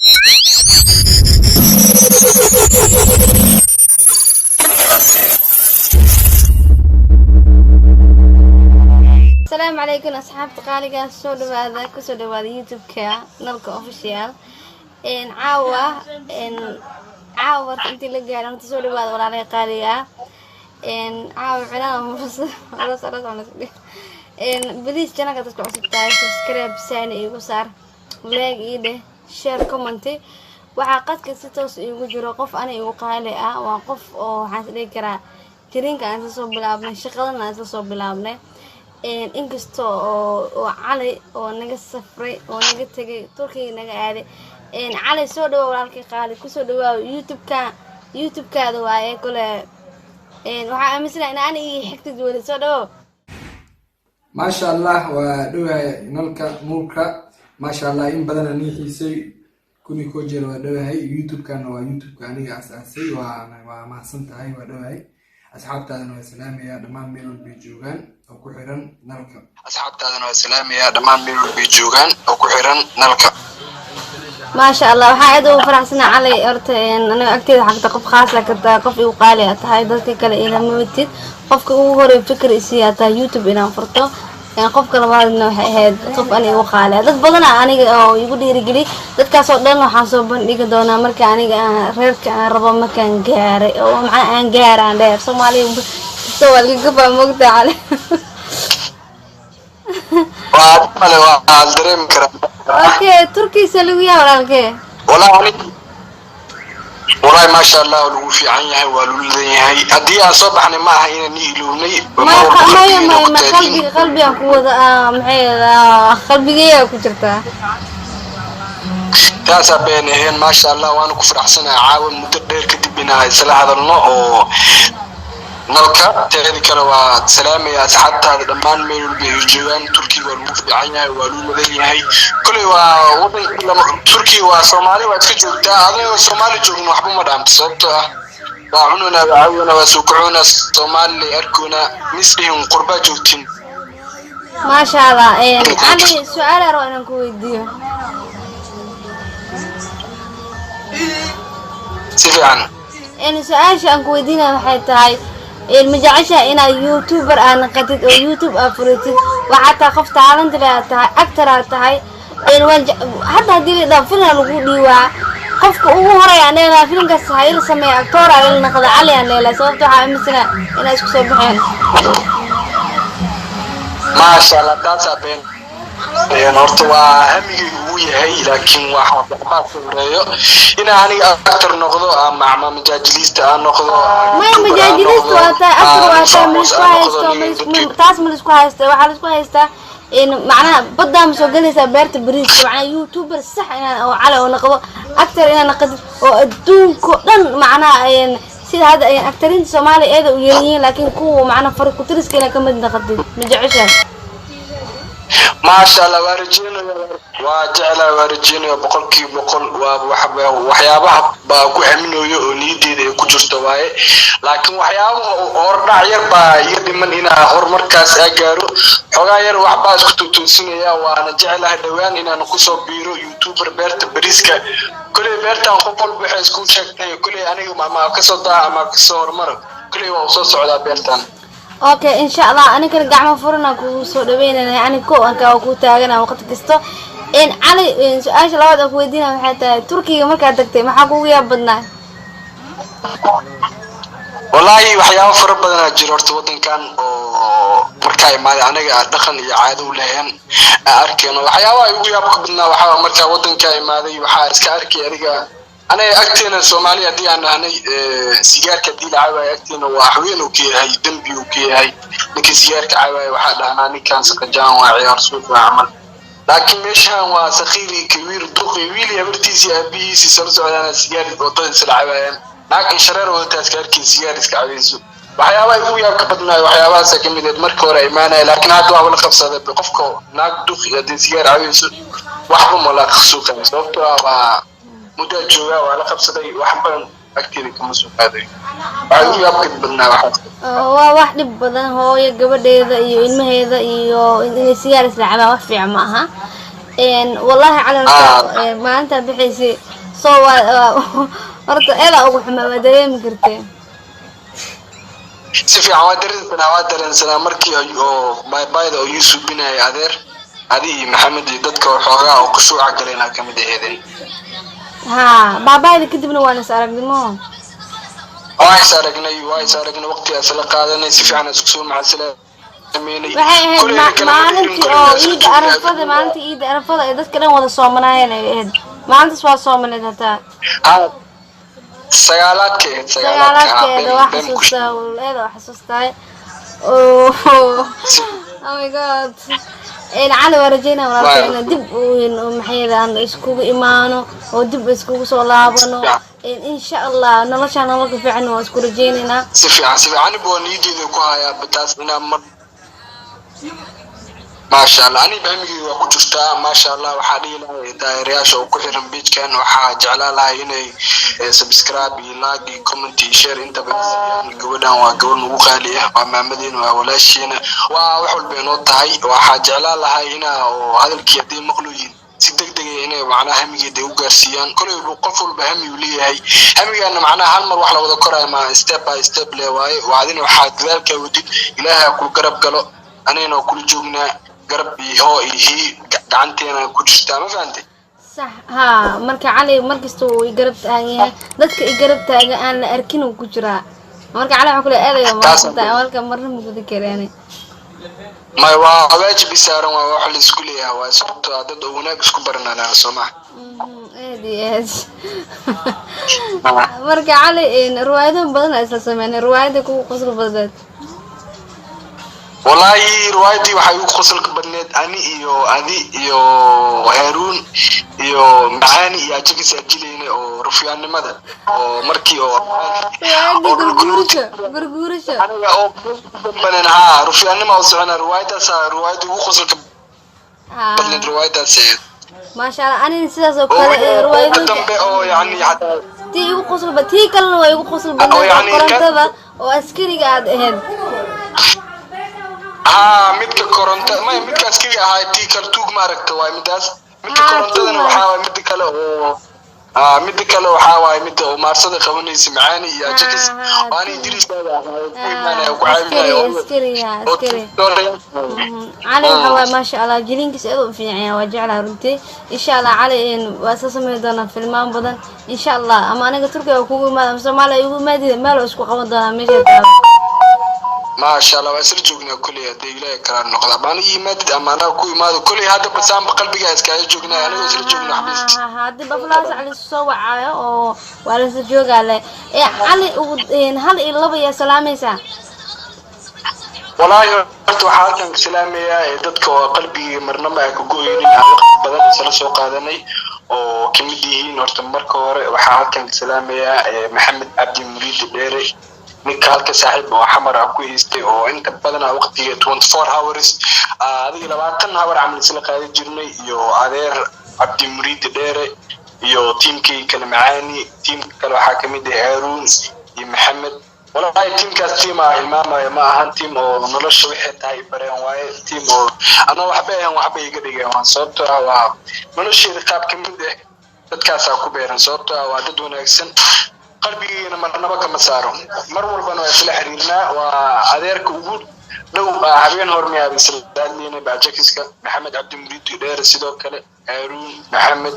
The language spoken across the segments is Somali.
السلام عليكم أصحاب تقاليق السود هذا كسود هذا يوتيوب كا نلقى أوفيشال إن عاوة أنت اللي قاعد أنت سود هذا ولا عليه قالية إن عاوة علام بس إن بديش جناك تسمع سبتاي سبسكرايب ساني يقصر لايك إيده شير كومنتي وعقدك ستوس يوجرو قف أنا يوقالي وقف أو حاسلي كرا ترينك أنت صوب بلابنا شغلنا أنت صوب بلابنا inkasta oo cali oo naga safray oo naga tagay Turkiga naga aaday cali soo dhaw walaalkay qaali ku soo dhaw youtube-kaada waaye kale waxa aaminsan in aan ii xigtid wada soo dhaw ما شاء الله ودوها نلقى موكا ما شاء الله إن بدنا نيحيسي كوني كوجر ودوها يوتيوب كان ويوتيوب أساسي وما سنت هاي ودوها أصحاب تاذن وسلام يا دمان ميلو البيجوغان أو كحيران نلقى أصحاب تاذن وسلام يا دمان ميلو البيجوغان أو كحيران نلقى ما شاء الله وحايدو فرحسنا علي أرتين أنا أكتر حق تقف خاص لك تقف وقالي هاي ذلك كلا إلى موتد قفك هو فكر إسياتا يوتيوب إلى فرطة يعني قفك لبعض إنه هاد قف أنا وقالي هذا بدنا أنا يقول لي رجلي ذلك صدقنا حاسوب نيجي دونا مركا أنا غيرك ربما مكان جاري أو مع أن جار عندها صومالي سوى القفة مقطع عليه اوكي تركي سلوية ولا الكي والله ما شاء الله ولو في عينها ولوليها هدي صباح انا ما هي نيلوني ما قلبي اكو معي قلبي ku jirta taas beenayn ما شاء الله وانا كفرحسنا عاون مدة dheer kadib inaa isla hadalno oo نلقى تهدي كروا سلام يا أصحاب دمان ميل بيجوان تركي والمفعية والمذية هاي كل وضن تركي وصومالي وتفجر هذا الصومالي جون وحبوا مدام تصدق وعنونا وعونا وسكعونا الصومالي أركونا مثلهم قربا جوتين ما شاء الله علي سؤال أروح كويديو سيفي عن سؤال شان كويدينا حتى هاي المجاعشة إن يوتيوبر أنا قديت أو يوتيوب أفريتي وحتى خفت عالم تلاقي أكتر تاعي حتى هدي إذا فينا لقولي وقفك هو يعني أنا فيلم قصة هاي رسمي أكتر على النقد علي يعني لا سوف تعمل مثلا إن إيش كسبحين ما شاء الله تاسع بين نورتوا همي وياي لكن واحد ما فيريو إن أنا أكتر نقضه مع مجاجليست نقضه ما مجاجليست وأنت أكتر من تاس من السكوايست وحال السكوايست إن معناه بدأ مسوقني سبرت بريس معناه يوتيوبر صح يعني أو على ونقضه أكتر إن نقد ودون كلن معناه إن سيد هذا يعني أكترين سومالي هذا ويريين لكن كو معناه فرق كتير كنا كم نقد مجاعشة ما شاء الله وجعل ورجينا بقولك بقول وحيابها بقول أمينو يونيدي كجرت واي لكن وحيابه أورنا يربا يدمن هنا أور مركز أجارو حقاير وحباس كتب تنسينيا وأنا جعل هدوان هنا نقصو بيرو يوتيوبر بيرت بريسكا كل بيرت أنقبل بحيث كل شيء كل أنا ما كسرتها ما كسر مرة كل وصوص على بيرتان اوكي ان شاء الله انا كان قاعد مفرنا كو سو دبيننا يعني كو انka ku taagana waqti kasto in cali su'aasha labaad ku weydiina maxay tahay Turkiga marka tagtay maxaa kugu yaab badnaa wallahi waxyaabo fara badan jiro horta wadankan oo marka imaad anaga dhaqan iyo caado u leeyahay arkayno waxyaabo ay ugu yaab badnaa waxa marka wadanka imaaday waxa iska arkay adiga أنا أكتر سومالي دي أنا سيجار كدي لعبة أكتر وحوين وكي هاي دنبي وكي هاي نك سيجار كعبة واحد أنا كان سكجان وعيار صوت وعمل لكن مش هو وسخيري كبير دقي ويلي أبرتيسي أبي سيسرس على سيجار وطن سلعبة لكن شرر وتذكر كي سيجار كعبيسو وحياة يقوي أكبرنا وحياة سكين من مركور إيمانه لكن هذا أول خمسة بقفكو ناق دقي دي سيجار عبيسو وحبهم ولا خسوق صوتها مدة جوا وعلى خمسة وحبا أكتر كم سوقاتي. بعدين يبقى بدنا واحد. واحد بدنا هو يقبل هذا إلمه هذا إن سيارة العبا وفي معها. إن والله على ما أنت بحيث soo horta eeda ugu xumaa waa dareemi kartee si fiican waa dareensanaa markii oo baybayda oo Yuusuf binay adeer adi Maxamed iyo dadka xoogaa oo ku shuuca galeen ka mid aheedeen ha baabayda kadibna waan is aragnimo waa is aragnay waqtigaas la qaadanay si fiican isku soo macalsalay waxay ahayd maalintii oo iida arafada ay dadka dhan wada soomanaayeen ay ahayd maalintaas waa soomaneed hataa sagaalaadkeeda waa xasuustaa oh my god cali waa rajeynaa walaalka inaan dib maxayadaan iskugu imaano oo dib iskugu soo laabano insha allah nolosha nolol ka fiican waa isku rajeynaynaa si fiican boo niyadeeda ku hayaa bataas inaan mar ما شاء الله أنا بهمي وكتشتا ما شاء الله وحالي لا دايرياش وكحرم بيت كان وحاج على لا إني سبسكرايب لايك كومنتي شير أنت بس جودا وجون وغالية وما مدين ولا شيء وحول بينات هاي وحاج على لا هنا وهذا الكيدين مخلوقين سيدك دقي هنا معناها همي دي وقرسيان كل يقفل بهمي ولي هاي همي أنا معناها هالمر وحلا وذكرها مع ستيب باي ستيب لواي وبعدين وحاج ذلك ودي إلهي كل قرب قالوا أنا كل جوجنا قرب هو يجي gacanteena ku jirtaa ma fahanti sax ha marka cali markiisto uu garab taagan dadka i garab taagan aan la arkin uu ku jiraa marka cali waxa kale aadayo ma taa walka marna ma gudi kareen ma waa waajib saaran waa wax la isku leeyahay waa sababtoo ah dad wanaag isku baranana Soomaa yes marka cali riwaayado badan ay isla sameeyeen riwaayada ku qosol badan والله روايتي waxay ugu qosolka badneed ani iyo adi iyo Harun iyo Maani iyo ajigis ajileena oo rufiyaanimada oo markii oo gurgurasha aniga oo banana rufiyaanima oo socona riwaayadaas ugu qosolka badneed riwaayadaas ما شاء الله أنا نسيت أقول رواية dambe oo yani tii ugu qosol bad tii kalena way ugu qosol badneed korontada oo askari qaad ahayd midka koronta ma midka askariga ahaa tii kaltuug ma aragta waa midaas midka korontadana waxa waa mid kale waxa waa mid oo maarsada qabanaysa Maani iyo ajikis waani diriisada ahaa ku caawinayo askari cali waxa ma sha Allah jilinkiis aad u fiican waa jeclaa runtii insha Allah cali waa sameeyay doona filmaan badan insha Allah ama aniga Turkiga kugu imaado Soomaaliya ugu imaadida meel isku qaban doona meesha ما شاء الله واسر جوجنا كلي هدي لا كلام نقطة باني يمد أما أنا كوي ما كلي هذا بسام بقلبي جالس كاي جوجنا أنا واسر جوجنا حبيبتي هذا بفلاس على الصوع عيا أو وارس جوج على علي هل إلا بيا سلامي سا والله أنت وحالك سلامي يا دتك وقلبي مرنما كجويني على بدل سر سوق هذاني أو كمديه نورت مركور وحالك سلامي يا محمد عبد المريد ديري ninka halka saaxiib oo xamar ah ku heystay oo inta badan waqtiga 24 hours adiga 20 hour amal isla qaaday jirnay iyo adeer Abdi Murid Dheere iyo teamkii kala Maani team kale waxa kamid ah Harun iyo Maxamed wallahi teamkaas team ah ilmaamay ma ahan team oo nolosha wixii tahay bareen waaye team oo ana waxba iga dhigay waan sababtoo ah waa nolosheeda qaab kamid ah dadkaas ku beeran sababtoo ah waa dad wanaagsan qalbigayna marnaba kama saaro mar walbana waa isla xiriirnaa waa adeerka ugu dhow habeen hormiya bislaadina baajakiska Maxamed Abdi Murid Dheere sidoo kale Harun Maxamed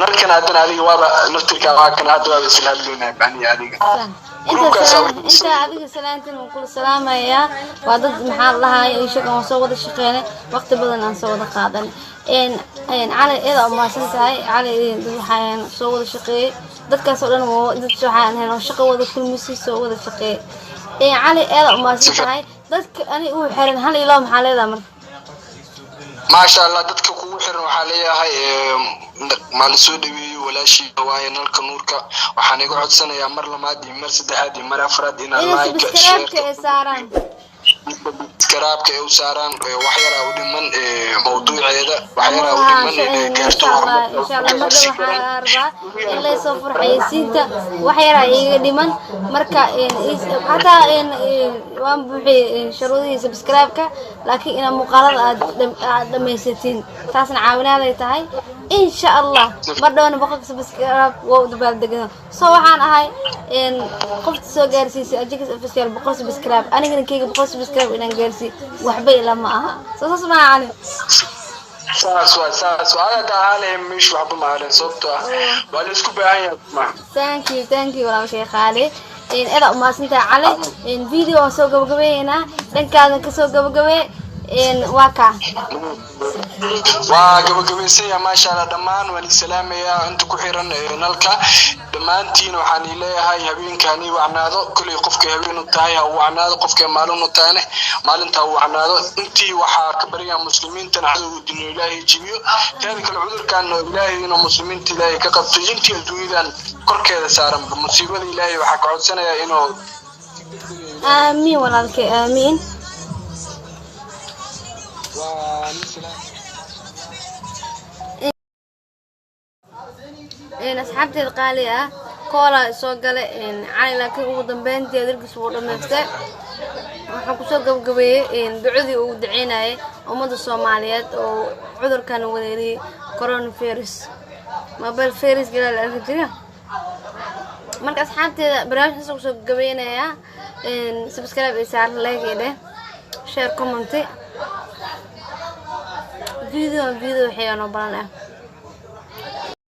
narkan hadana adiga waaba naftirka waa kan hadda waa islaadina bani adiga inta adiga salaantin oo kula salaamaya waa dad maxaa lahaay ay shaqo soo wada shaqeynay waqti badan aan soo wada qaadan cali ida ma santahay cali waxaan soo wada shaqeeyay dadkaas oo dhan dad waxaan helno shaqo wada kulmisi soo wada shaqeey cali ida ma santahay dadka ani uu xiran hal ilo maxaa leedahay marka ما شاء الله dadka kugu xiran waxa leeyahay maal soo dhaweeyo walaashii waaye nalka nuurka waxaan iga codsanayaa mar lamaad iyo mar saddexaad iyo mar afraad in like share saaran iskaraabka ay u saaraan wax yar u dhiman mawduuceeda wax yar u dhiman inay gaarto insha Allah marka waxa arba in la soo furxaysiinta wax yar iga dhiman marka hada waan buuxiyay shuruudii subscribe-ka laakiin ina muuqaalada aad dhamaysatiin taasna caawinaad ay tahay إن شاء الله بدون بقى سبسكرايب ودبال دقنا صوحان هاي إن قفت سو جالسي أجيك سبسكرايب بقول سبسكرايب أنا كنا كيك بقول سبسكرايب إن جالسي وحبي لما سأسمع عني saas waa taale mish waxba ma ahan sababtoo ah waa la isku baahan yahay thank you walaal sheekh Ali in ida uma sinta cali in video soo gabagabeeyna dhankaadan ka soo gabagabee in waa gabagabeysay maasha Allah dhamaan waan salaamayaa inta ku xiran nalka dhamaantiin waxaan leeyahay habeenkani wacnaado kulli qofka habeen u tahay oo wacnaado qofka maalin u tahay maalinta wacnaado intii waxa ka bariya muslimiinta naxariis diin Ilaahay jibiyo taada kala cudurkan Ilaahay inuu muslimiinta Ilaahay ka qabto intii adduunyadan korkeeda saaran musiibada Ilaahay waxa ka codsanayaa inuu amiin walaalkay amiin إن أصحابتي القالية كولا سوقل إن علي لكن وضم بنتي أدرك سووا دمسته وحكوا سوق قبي إن بعذي ودعينا ومضى الصوماليات وعذر كانوا وليلي كورونا فيروس ما بالفيروس قال الأرجلة مرك أصحابتي برامج سوق قبينا يا إن سبسكرايب يساعد لايك كده شير كومنتي فيديو حيانا برنا